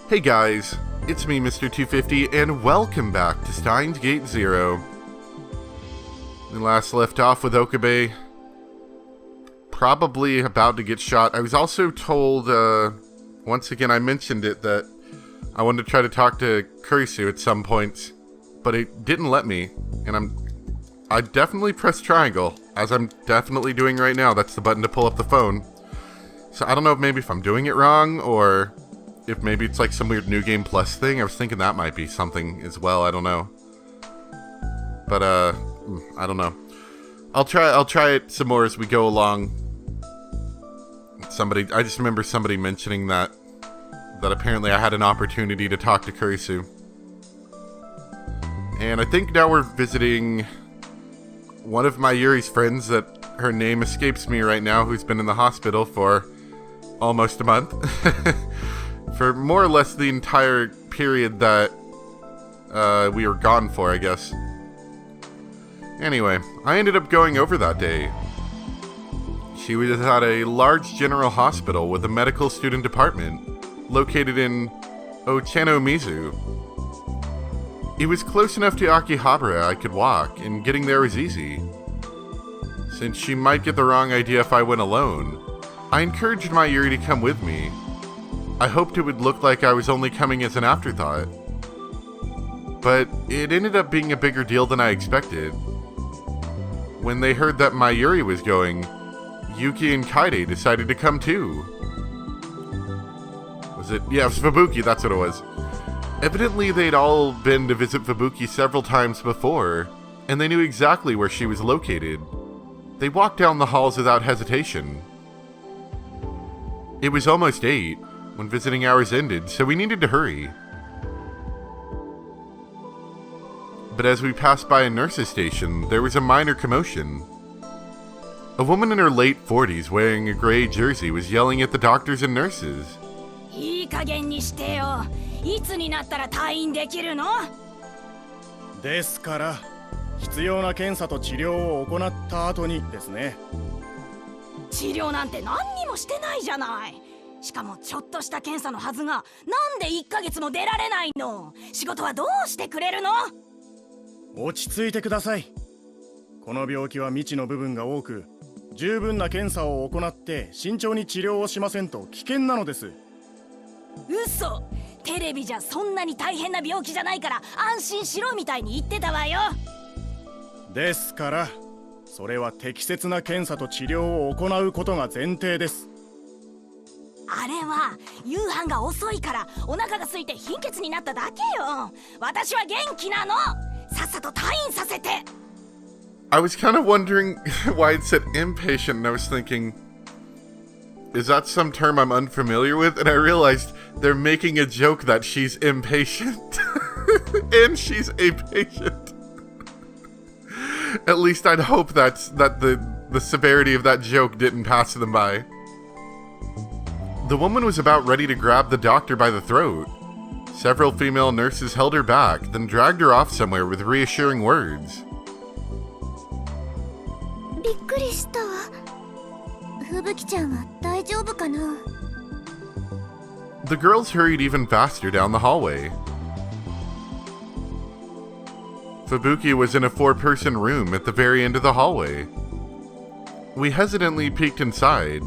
Hey guys, it's me, Mr. 250, and welcome back to Steins Gate Zero. We last left off with Okabe, probably about to get shot. I was also told, once again I mentioned it, that I wanted to try to talk to Kurisu at some point, but it didn't let me, and I definitely pressed triangle, as I'm definitely doing right now. That's the button to pull up the phone. So I don't know if I'm doing it wrong, or if maybe it's like some weird New Game Plus thing. I was thinking that might be something as well. I don't know. But, I don't know. I'll try it some more as we go along. I just remember somebody mentioning that apparently I had an opportunity to talk to Kurisu. And I think now we're visiting one of my Yuri's friends that her name escapes me right now, who's been in the hospital for almost a month. For more or less the entire period that we were gone for, I guess. Anyway, I ended up going over that day. She was at a large general hospital with a medical student department located in Ochanomizu. It was close enough to Akihabara I could walk, and getting there was easy. Since she might get the wrong idea if I went alone, I encouraged my Yuri to come with me. I hoped it would look like I was only coming as an afterthought. But it ended up being a bigger deal than I expected. When they heard that my Yuri was going, Yuki and Kaide decided to come too. Yeah, it was Fubuki, that's what it was. Evidently they'd all been to visit Fubuki several times before, and they knew exactly where she was located. They walked down the halls without hesitation. It was almost 8 when visiting hours ended, so we needed to hurry. But as we passed by a nurse's station, there was a minor commotion. A woman in her late 40s wearing a gray jersey was yelling at the doctors and nurses. I was kind of wondering why it said impatient, and I was thinking, is that some term I'm unfamiliar with? And I realized they're making a joke that she's impatient. And she's a patient. At least I'd hope that the severity of that joke didn't pass them by. The woman was about ready to grab the doctor by the throat. Several female nurses held her back, then dragged her off somewhere with reassuring words. The girls hurried even faster down the hallway. Fubuki was in a 4-person room at the very end of the hallway. We hesitantly peeked inside.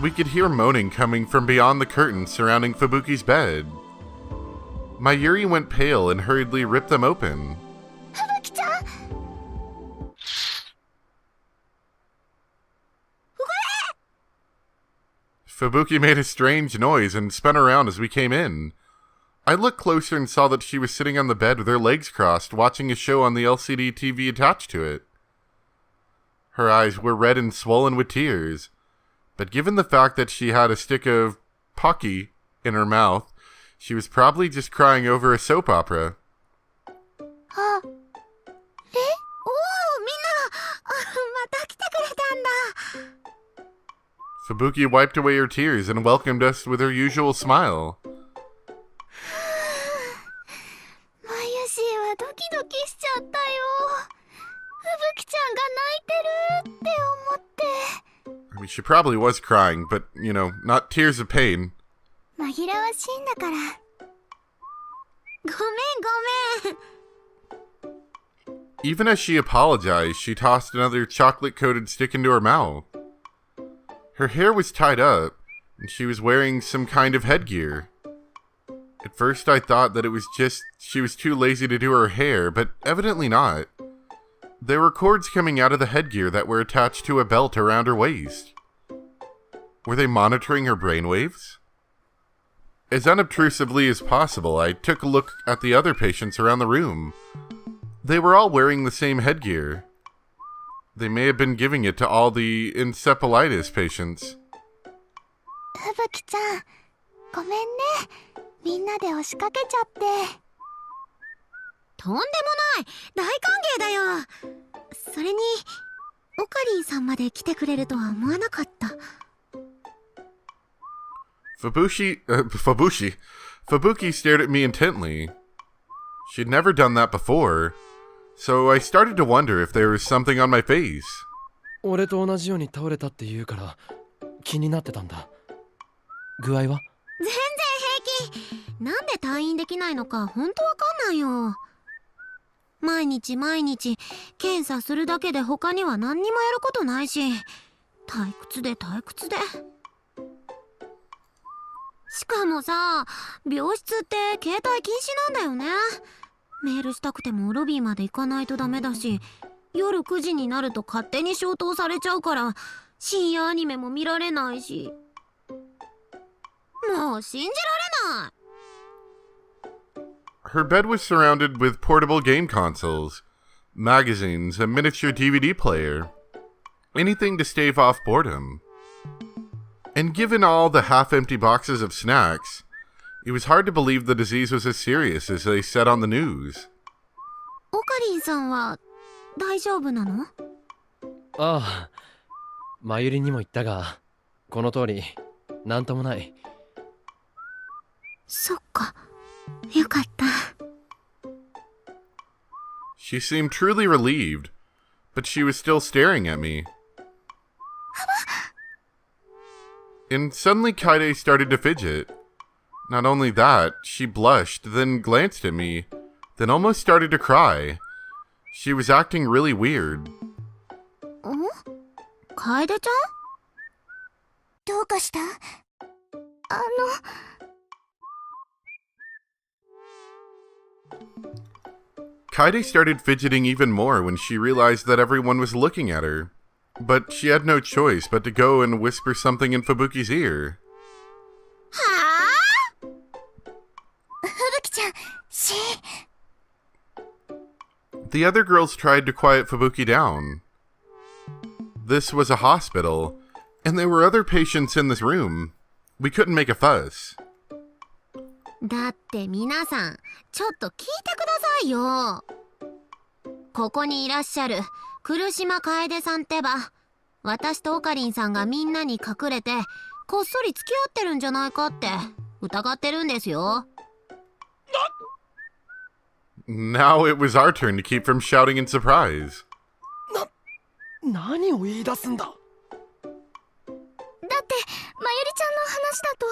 We could hear moaning coming from beyond the curtain surrounding Fubuki's bed. My Yuri went pale and hurriedly ripped them open. Fubuki made a strange noise and spun around as we came in. I looked closer and saw that she was sitting on the bed with her legs crossed, watching a show on the LCD TV attached to it. Her eyes were red and swollen with tears. But given the fact that she had a stick of Pocky in her mouth, she was probably just crying over a soap opera. Fubuki wiped away her tears and welcomed us with her usual smile. キしちゃったよ。ふぶきちゃんが泣いてるって思って。I mean, she probably was crying, but, you know, not tears of pain. 紛らわしいんだから。ごめん。Even as she apologized, she tossed another chocolate-coated stick into her mouth. Her hair was tied up, and she was wearing some kind of headgear. At first I thought that it was just she was too lazy to do her hair, but evidently not. There were cords coming out of the headgear that were attached to a belt around her waist. Were they monitoring her brainwaves? As unobtrusively as possible, I took a look at the other patients around the room. They were all wearing the same headgear. They may have been giving it to all the encephalitis patients. ふぶきちゃん、ごめんね。みんなで押しかけちゃって。とんでもない。大歓迎だよ。それに、オカリンさんまで来てくれるとは思わなかった。Fubuki stared at me intently. She'd never done that before, so I started to wonder if there was something on my face. 俺と同じように倒れたって言うから気になってたんだ。具合は？全然平気。なんで退院できないのかほんとわかんないよ。毎日検査するだけで他には何にもやることないし、退屈で。しかもさ、病室って携帯禁止なんだよね。メールしたくてもロビーまで行かないとダメだし、夜9時になると勝手に消灯されちゃうから深夜アニメも見られないし、もう信じられない。Her bed was surrounded with portable game consoles, magazines, a miniature DVD player. Anything to stave off boredom. And given all the half-empty boxes of snacks, it was hard to believe the disease was as serious as they said on the news. オカリンさんは大丈夫なの？ああ、マユリにも言ったが、この通り、なんともない。そっか、よかった。She seemed truly relieved, but she was still staring at me. And suddenly Kaide started to fidget. Not only that, she blushed, then glanced at me, then almost started to cry. She was acting really weird. 楓ちゃん？どうかした？Kaide started fidgeting even more when she realized that everyone was looking at her. But she had no choice but to go and whisper something in Fubuki's ear. はぁ？ふぶきちゃん、The other girls tried to quiet Fubuki down. This was a hospital, and there were other patients in this room. We couldn't make a fuss. だって皆さん、ちょっと聞いてくださいよ。ここにいらっしゃる来島楓さんってば、私とオカリンさんがみんなに隠れてこっそり付き合ってるんじゃないかって疑ってるんですよ。Now it was our turn to keep from shouting in surprise. 何を言い出すんだ？だってまゆりちゃんの話だと、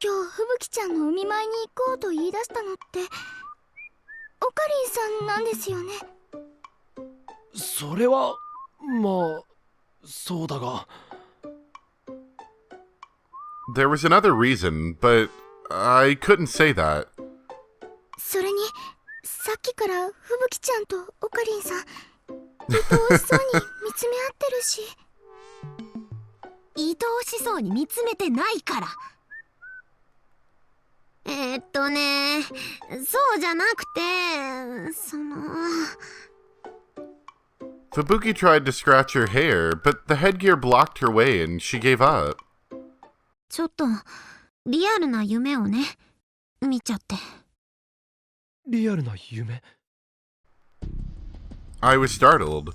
今日ふぶきちゃんのお見舞いに行こうと言い出したのってオカリンさんなんですよね。それはまあそうだが。There was another reason, but I couldn't say that. それにさっきからふぶきちゃんとオカリンさん愛おしそうに見つめ合ってるし。愛おしそうに見つめてないから。そうじゃなくて、Fubuki tried to scratch her hair, but the headgear blocked her way and she gave up. ちょっとリアルな夢をね、見ちゃって。リアルな夢？ I was startled.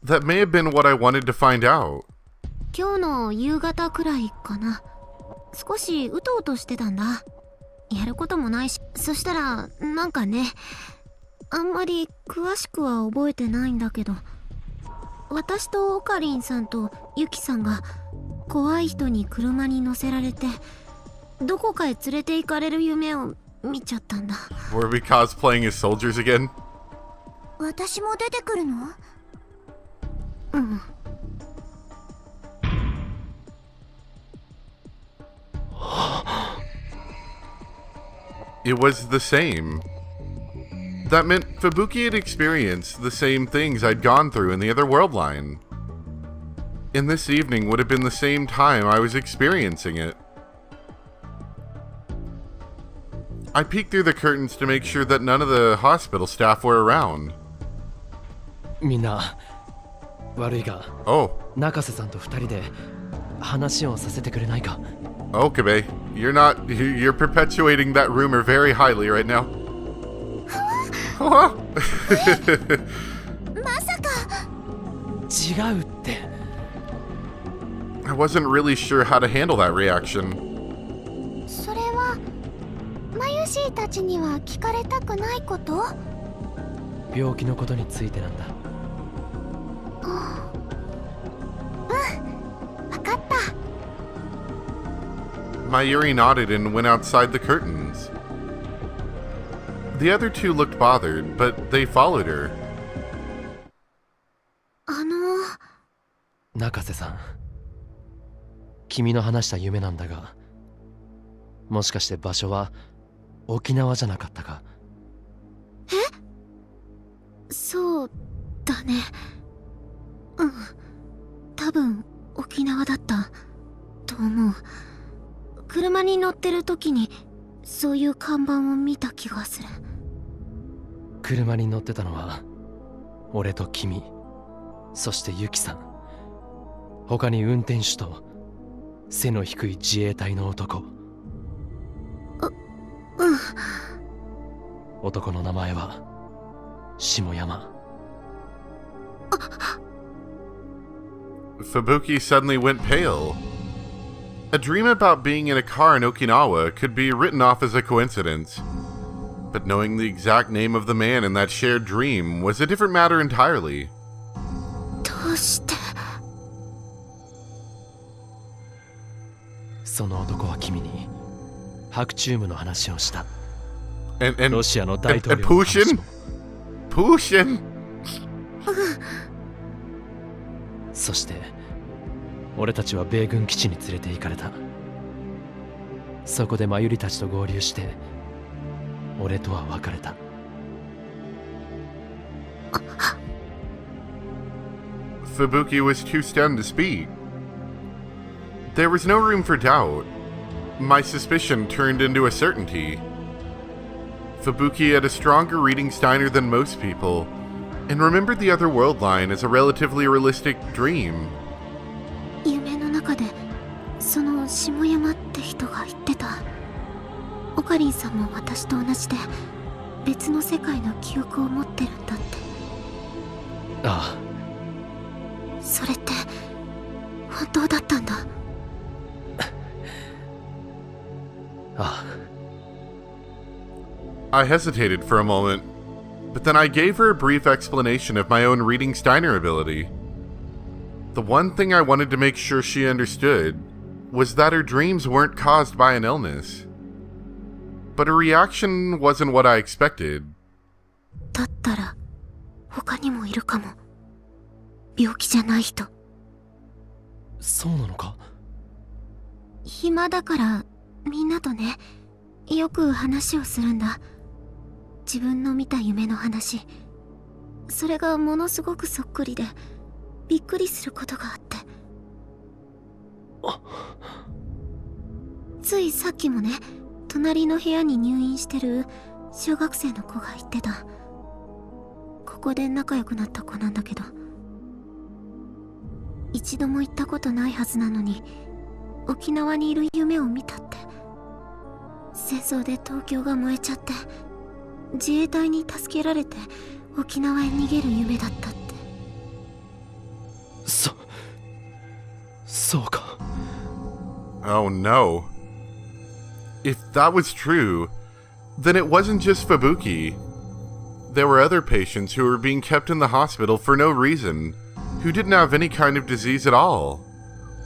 That may have been what I wanted to find out. 今日の夕方くらいかな。少しうとうとしてたんだ。やることもないし、そしたらなんかね、あんまり詳しくは覚えてないんだけど、私とオカリンさんとユキさんが怖い人に車に乗せられてどこかへ連れて行かれる夢を見ちゃったんだ。 Were we cosplaying as soldiers again? 私も出てくるの？うん。It was the same. That meant Fubuki had experienced the same things I'd gone through in the other world line. And this evening would have been the same time I was experiencing it. I peeked through the curtains to make sure that none of the hospital staff were around. みんな悪いが Oh, 中瀬さんと二人で話をさせてくれないか。 Okabe, you're perpetuating that rumor very highly right now. まさか。違うって。 I wasn't really sure how to handle that reaction. それはマユシーたちには聞かれたくないこと？病気のことについてなんだ。分かった。 Mayuri nodded and went outside the curtains. The other two looked bothered, but they followed her. 中瀬さん、君の話した夢なんだが、もしかして場所は沖縄じゃなかったか？え？そうだね。うん、多分沖縄だったと思う。車に乗ってる時にそういう看板を見た気がする。車に乗ってたのは俺と君、そしてユキさん、他に運転手と背の低い自衛隊の男。男の名前は下山。Fubuki suddenly went pale. A dream about being in a car in Okinawa could be written off as a coincidence. But knowing the exact name of the man in that shared dream was a different matter entirely. どうして？その男は君に白チュームの話をした。 And ロシアの大統領の Pushin? 話も。 Pushin? そして俺たちは米軍基地に連れて行かれた。そこでマユリたちと合流して俺とは別れた。Fubuki was too stunned to speak. There was no room for doubt. My suspicion turned into a certainty. Fubuki had a stronger reading Steiner than most people, and remembered the other world line as a relatively realistic dream. 夢の中でその下山って人が言ってた。オカリンさんも私と同じで別の世界の記憶を持ってるんだって。ああ、それって本当だったんだ。ああ。 I hesitated for a moment, but then I gave her a brief explanation of my own reading Steiner ability. The one thing I wanted to make sure she understood was that her dreams weren't caused by an illness. But her reaction wasn't what I expected. だったら他にもいるかも。病気じゃない人。そうなのか？暇だからみんなとね、よく話をするんだ。自分の見た夢の話。それがものすごくそっくりでびっくりすることがあって。ついさっきもね、隣の部屋に入院してる小学生の子が言ってた。ここで仲良くなった子なんだけど、一度も行ったことないはずなのに沖縄にいる夢を見たって。戦争で東京が燃えちゃって自衛隊に助けられて沖縄へ逃げる夢だったって。そうか。 Oh no. If that was true, then it wasn't just Fubuki. there were other patients who were being kept in the hospital for no reason, who didn't have any kind of disease at all.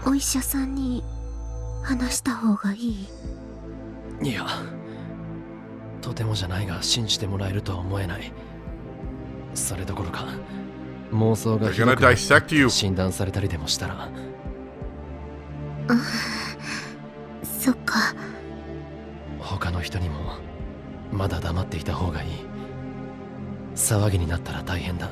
お医者さんに話した方がいい？いや、とてもじゃないが信じてもらえるとは思えない。それどころか妄想がひど They're gonna dissect く you. 診断されたりでもしたら。そっか。他の人にもまだ黙っていた方がいい。騒ぎになったら大変だ。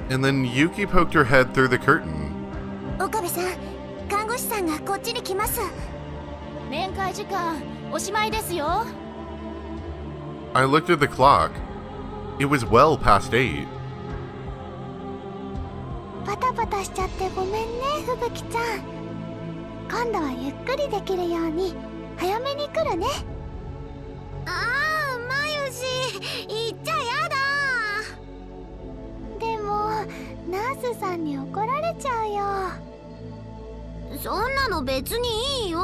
And then Yuki poked her head through the curtain. 岡部さん、看護師さんがこっちに来ます。面会時間おしまいですよ。I looked at the clock. It was well past 8. パタパタしちゃってごめんね、ふぶきちゃん。今度はゆっくりできるように早めに来るね。ああ、まゆし、言っちゃやだ。でもナースさんに怒られちゃうよ。そんなの別にいいよ。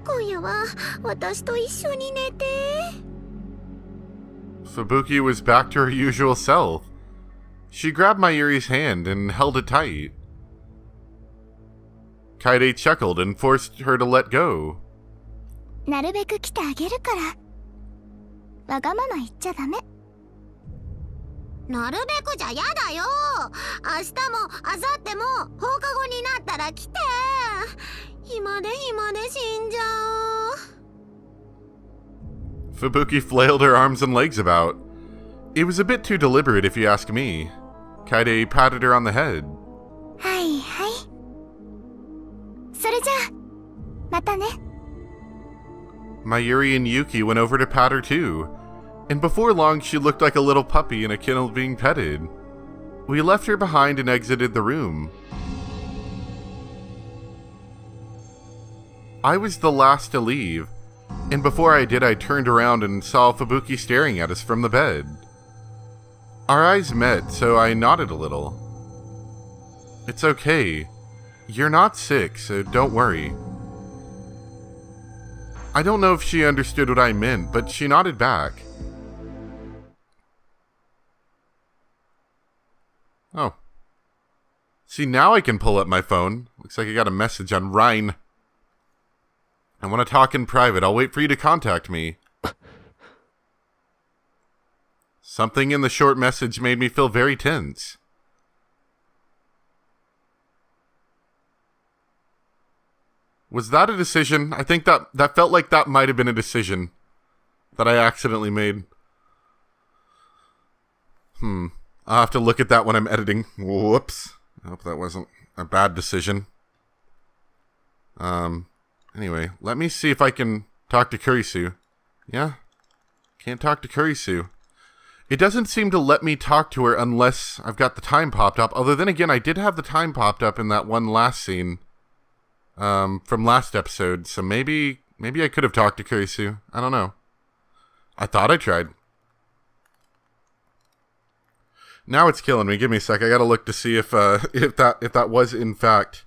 今夜は私と一緒に寝て。Fubuki was back to her usual self. She grabbed Mayuri's hand and held it tight. Kaede chuckled and forced her to let go. なるべく来てあげるから。わがまま言っちゃダメ。なるべくじゃやだよ。明日も明後日も放課後になったら来て。暇で死んじゃう。Fubuki flailed her arms and legs about. It was a bit too deliberate if you ask me. Kaede patted her on the head. はいはい。それじゃあ、またね。Mayuri and Yuki went over to pat her too, and before long she looked like a little puppy in a kennel being petted. We left her behind and exited the room. I was the last to leave, and before I did I turned around and saw Fubuki staring at us from the bed. Our eyes met, so I nodded a little. It's okay. You're not sick, so don't worry. I don't know if she understood what I meant, but she nodded back. Oh. See, now I can pull up my phone. Looks like I got a message on Rhine. I want to talk in private. I'll wait for you to contact me. Something in the short message made me feel very tense. Was that a decision? I think that felt like that might have been a decision that I accidentally made. I'll have to look at that when I'm editing. Whoops. I hope that wasn't a bad decision. Anyway, let me see if I can talk to Kurisu. Yeah? Can't talk to Kurisu. It doesn't seem to let me talk to her unless I've got the time popped up. Although then again, I did have the time popped up in that one last scene. From last episode, so maybe I could have talked to Kurisu. I don't know. I thought I tried. Now it's killing me. Give me a sec. I gotta look to see if that was in fact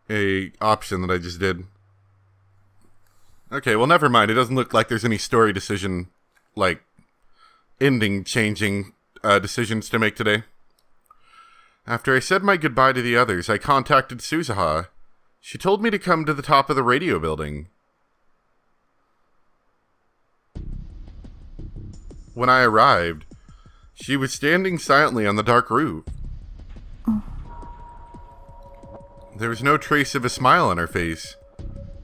a option that I just did. Okay, well never mind. It doesn't look like there's any story decision, like ending changing decisions to make today. After I said my goodbye to the others, I contacted Suzuha. She told me to come to the top of the radio building. When I arrived, she was standing silently on the dark roof. There was no trace of a smile on her face.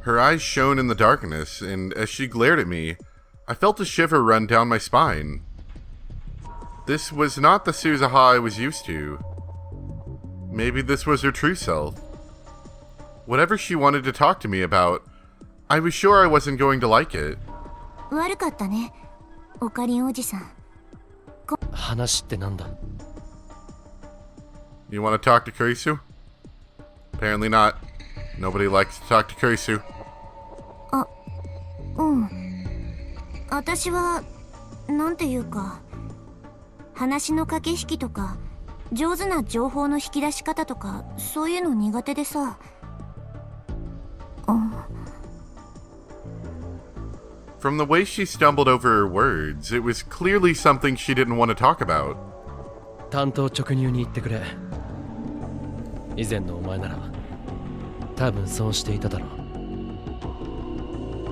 Her eyes shone in the darkness, and as she glared at me, I felt a shiver run down my spine. This was not the Suzuha I was used to. Maybe this was her true self. Whatever she wanted to talk to me about, I was sure I wasn't going to like it. 悪かったね、オカリンおじさん。話ってなんだ? You want to talk to Kurisu? Apparently not. Nobody likes to talk to Kurisu. あ、うん。私はなんていうか、話の駆け引きとか上手な情報の引き出し方とかそういうの苦手でさ。From the way she stumbled over her words, it was clearly something she didn't want to talk about. 単刀直入に言ってくれ。以前のお前なら多分そうしていただろ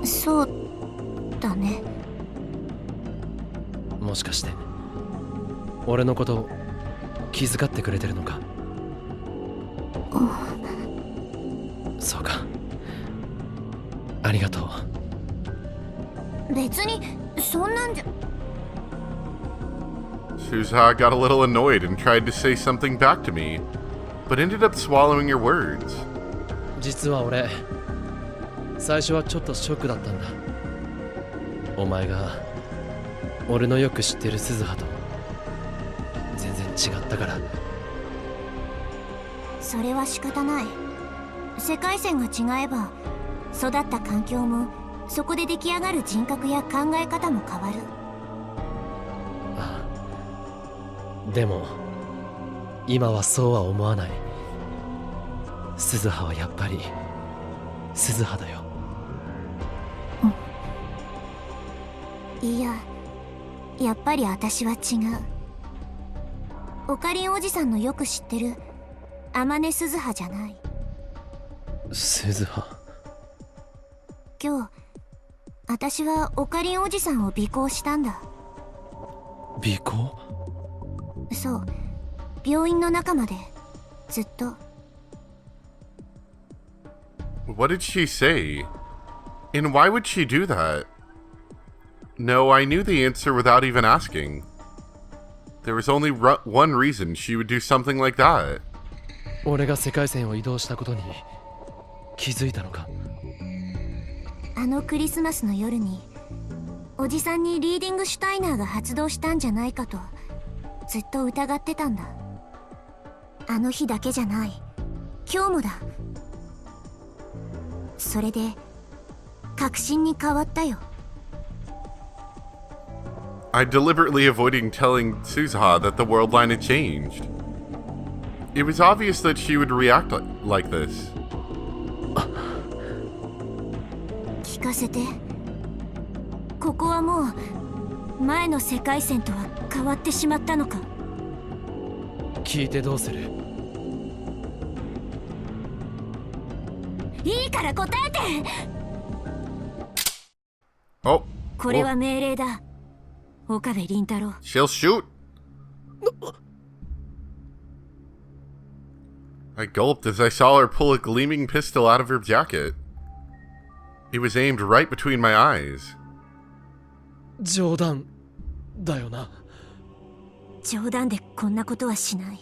う。そうだね。もしかして俺のこと気遣ってくれてるのか？そうか。ありがとう。別にそんなんじゃ。Suzuha got a little annoyed and tried to say something back to me, but ended up swallowing her words. 実は俺、最初はちょっとショックだったんだ。お前が俺のよく知ってる鈴葉と全然違ったから。それは仕方ない。世界線が違えば育った環境もそこで出来上がる人格や考え方も変わる。ああ、でも今はそうは思わない。鈴葉はやっぱり鈴葉だよ。いや、やっぱり私は違う。オカリンおじさんのよく知ってる天音鈴葉じゃない。鈴葉。今日私はオカリンおじさんを尾行したんだ。尾行？そう、病院の中までずっと。What did she say? And why would she do that? No, I knew the answer without even asking. There was only one reason she would do something like that. 俺が世界線を移動したことに気づいたのか？あのクリスマスの夜におじさんにリーディングシュタイナーが発動したんじゃないかとずっと疑ってたんだ。あの日だけじゃない、今日もだ。それで確信に変わったよ。I deliberately avoided telling Suzuha that the world line had changed. It was obvious that she would react like this. 聞かせて。ここはもう前の世界線とは変わってしまったのか？聞いてどうする？いいから答えて。Oh, これは命令だ。岡部倫太郎。She'll shoot. I gulped as I saw her pull a gleaming pistol out of her jacket. It was aimed right between my eyes. 冗談だよな？冗談でこんなことはしない。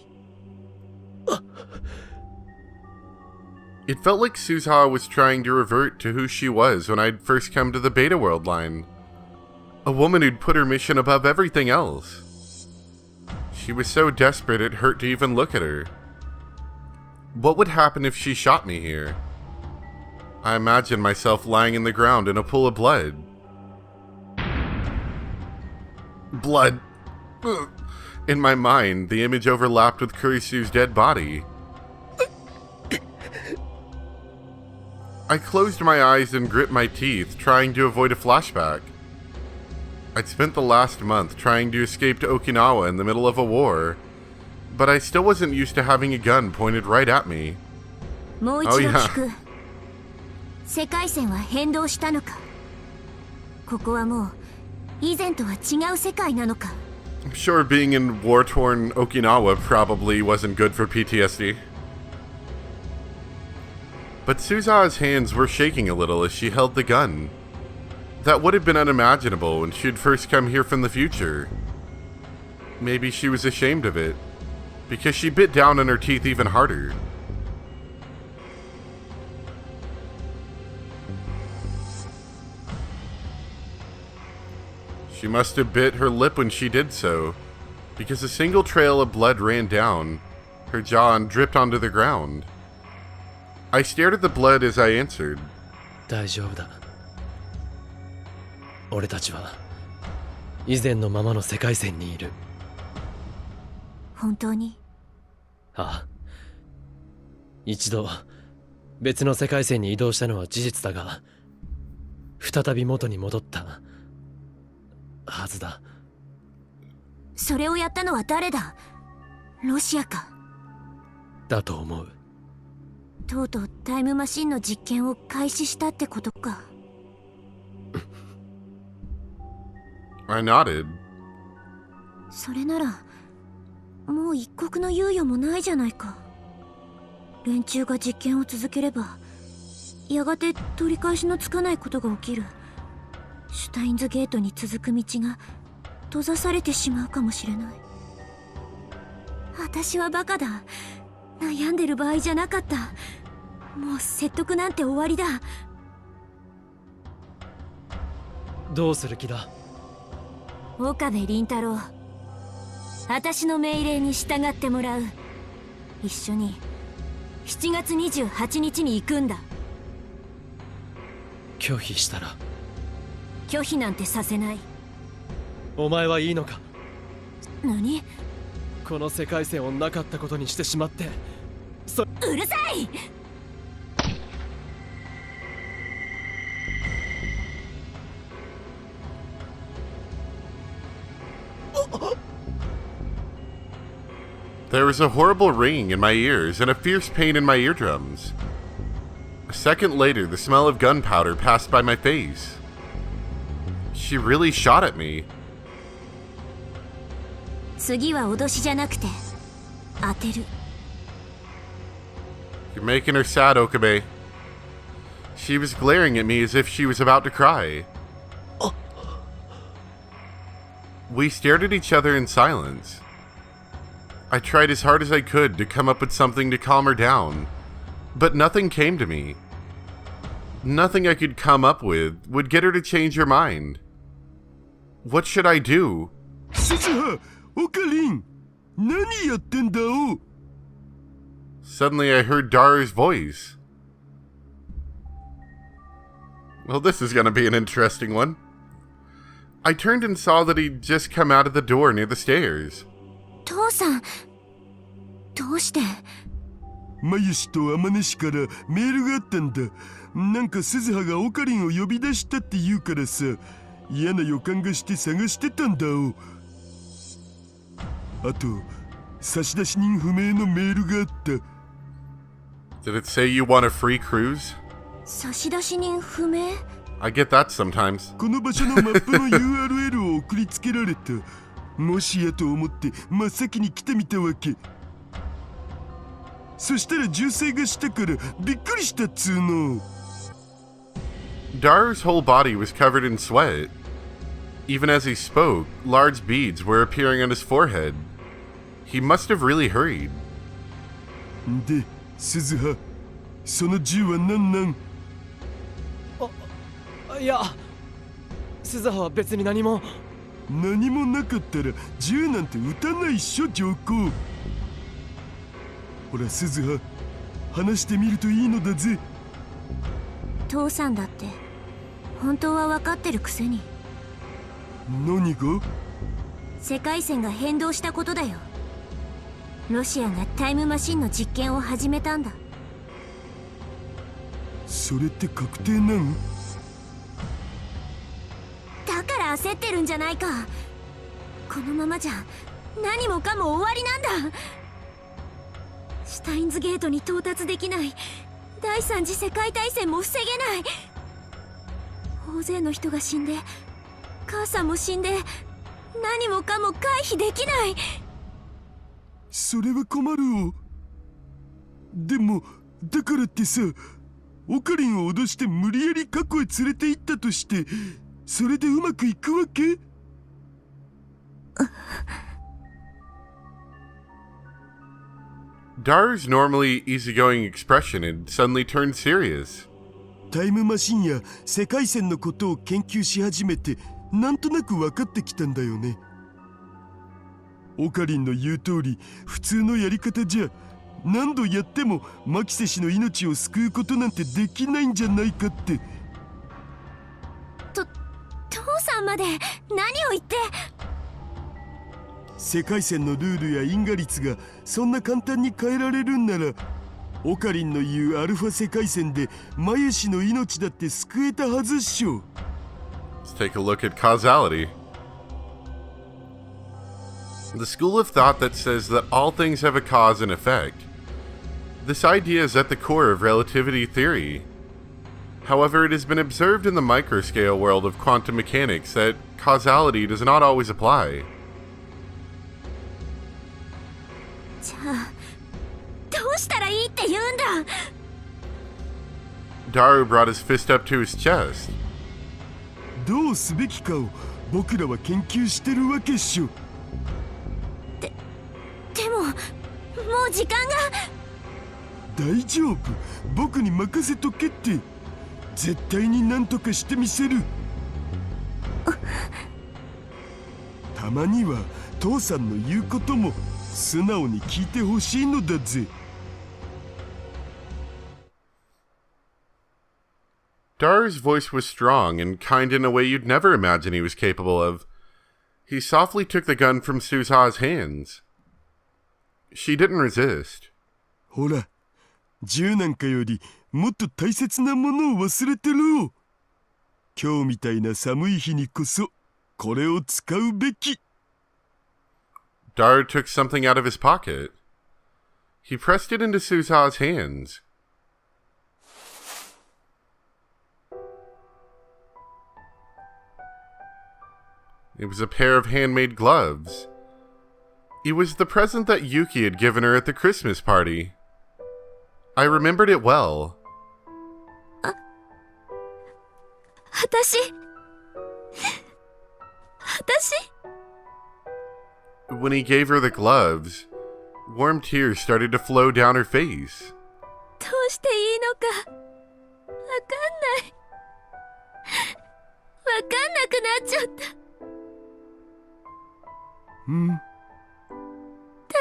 It felt like Suzuha was trying to revert to who she was when I'd first come to the Beta World line. A woman who'd put her mission above everything else. She was so desperate it hurt to even look at her. What would happen if she shot me here? I imagined myself lying in the ground in a pool of blood. Blood. Ugh. In my mind, the image overlapped with Kurisu's dead body. I closed my eyes and grit my teeth, trying to avoid a flashback. I'd spent the last month trying to escape to Okinawa in the middle of a war, but I still wasn't used to having a gun pointed right at me. もう一度聞く。世界線は変動したのか？ここはもう以前とは違う世界なのか？ I'm sure being in war-torn Okinawa probably wasn't good for PTSD. But Suzuha's hands were shaking a little as she held the gun. That would have been unimaginable when she'd first come here from the future. Maybe she was ashamed of it, because she bit down on her teeth even harder. She must have bit her lip when she did so, because a single trail of blood ran down, her jaw and dripped onto the ground. I stared at the blood as I answered. 大丈夫だ。俺たちは以前のままの世界線にいる。本当に？ああ。一度別の世界線に移動したのは事実だが、再び元に戻ったはずだ。それをやったのは誰だ？ロシアか。だと思う。とうとうタイムマシンの実験を開始したってことか。I nodded. それならもう一刻の猶予もないじゃないか。連中が実験を続ければやがて取り返しのつかないことが起きる。シュタインズゲートに続く道が閉ざされてしまうかもしれない。私はバカだ。悩んでる場合じゃなかった。もう説得なんて終わりだ。どうする気だ？岡部倫太郎、私の命令に従ってもらう。一緒に7月28日に行くんだ。拒否したら？拒否なんてさせない。お前はいいのか？何？この世界線をなかったことにしてしまって。うるさい！There was a horrible ringing in my ears and a fierce pain in my eardrums. A second later, the smell of gunpowder passed by my face. She really shot at me. 次は脅しじゃなくて当てる。You're making her sad, Okabe. She was glaring at me as if she was about to cry. We stared at each other in silence. I tried as hard as I could to come up with something to calm her down, but nothing came to me. Nothing I could come up with would get her to change her mind. What should I do? オカリン、何やってんだお。 Suddenly I heard Daru's voice. Well, this is going to be an interesting one. I turned and saw that he'd just come out of the door near the stairs. 父さん、どうして？マユシとアマネシからメールがあったんだ。なんか鈴葉がオカリンを呼び出したって言うからさ、嫌な予感がして探してたんだお。あと、差出人不明のメールがあった。Did it say you want a free cruise? 差出人不明？ I get that sometimes. この場所のマップの URL を送りつけられた。もしやと思って真っ先に来てみたわけ。そしたら銃声がしたからびっくりしたっつーの。Daru's whole body was covered in sweat. Even as he spoke, large beads were appearing on his forehead. He must have really hurried. で、鈴葉、その銃は何なん？いや、鈴葉は別に何も。何もなかったら銃なんて撃たないっしょ、上皇。ほら鈴葉、話してみるといいのだぜ。父さんだって本当は分かってるくせに。何が？世界線が変動したことだよ。ロシアがタイムマシンの実験を始めたんだ。それって確定なん？だから焦ってるんじゃないか。このままじゃ何もかも終わりなんだ。シュタインズゲートに到達できない。第三次世界大戦も防げない。大勢の人が死んで、母さんも死んで、何もかも回避できない。それは困るお。でもだからってさ、オカリンを脅して無理やり過去へ連れて行ったとして、それでうまくいくわけDaru's normally easygoing expression had suddenly turned serious. タイムマシンや世界線のことを研究し始めて、なんとなく分かってきたんだよね。オカリンの言う通り、普通のやり方じゃ何度やってもマキセ氏の命を救うことなんてできないんじゃないかって。父さんまで何を言って。世界線のルールや因果率がそんな簡単に変えられるんなら、オカリンの言うアルファ世界線でマユ氏の命だって救えたはずっしょ。take a look at causality. The school of thought that says that all things have a cause and effect. This idea is at the core of relativity theory. However, it has been observed in the microscale world of quantum mechanics that causality does not always apply. じゃあどうしたらいいって言うんだ。 Daru brought his fist up to his chest. どうすべきかを僕らは研究してるわけっしょ。でももう時間が。大丈夫、僕に任せとけって。絶対に何とかしてみせる。たまには父さんの言うことも素直に聞いてほしいのだぜ。Daru's voice was strong and kind in a way you'd never imagine he was capable of. He softly took the gun from Suza's hands. She didn't resist. ほら、銃なんかよりもっと大切なものを忘れてろ。今日みたいな寒い日にこそこれを使うべき。Daru took something out of his pocket. He pressed it into Suza's hands. It was a pair of handmade gloves. It was the present that Yuki had given her at the Christmas party. I remembered it well. 私 When he gave her the gloves, warm tears started to flow down her face. どうしていいのかわかんない。わかんなくなっちゃった。うん。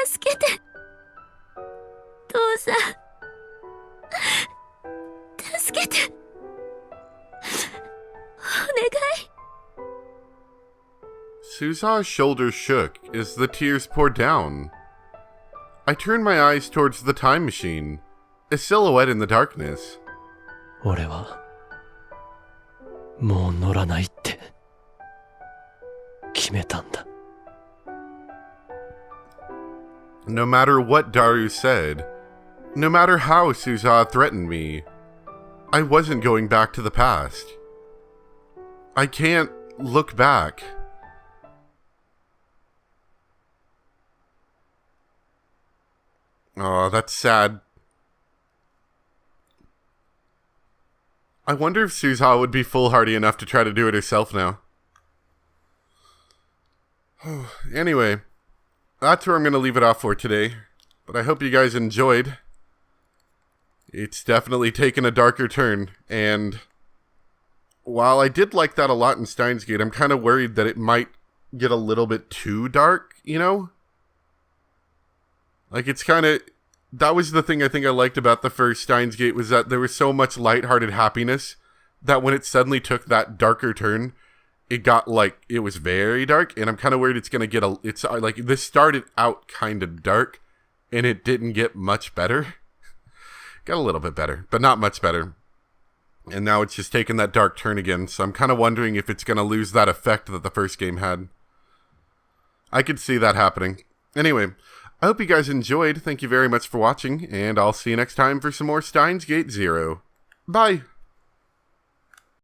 助けて。父さん。助けて。お願い。Suza's shoulders shook as the tears poured down. I turned my eyes towards the time machine, a silhouette in the darkness. 俺はもう乗らないって決めたんだ。No matter what Daru said, no matter how Suza threatened me, I wasn't going back to the past. I can't look back. Oh, that's sad. I wonder if Suza would be foolhardy enough to try to do it herself now. Anyway, that's where I'm going to leave it off for today. But I hope you guys enjoyed. It's definitely taken a darker turn. And while I did like that a lot in Steins Gate, I'm kind of worried that it might get a little bit too dark, you know? Like, it's kind of... That was the thing I think I liked about the first Steins Gate, was that there was so much lighthearted happiness that when it suddenly took that darker turn, it got, like, it was very dark, and I'm kind of worried it's going to get it's, like, this started out kind of dark, and it didn't get much better. Got a little bit better, but not much better. And now it's just taking that dark turn again, so I'm kind of wondering if it's going to lose that effect that the first game had. I could see that happening. Anyway, I hope you guys enjoyed. Thank you very much for watching, and I'll see you next time for some more Steins Gate Zero. Bye!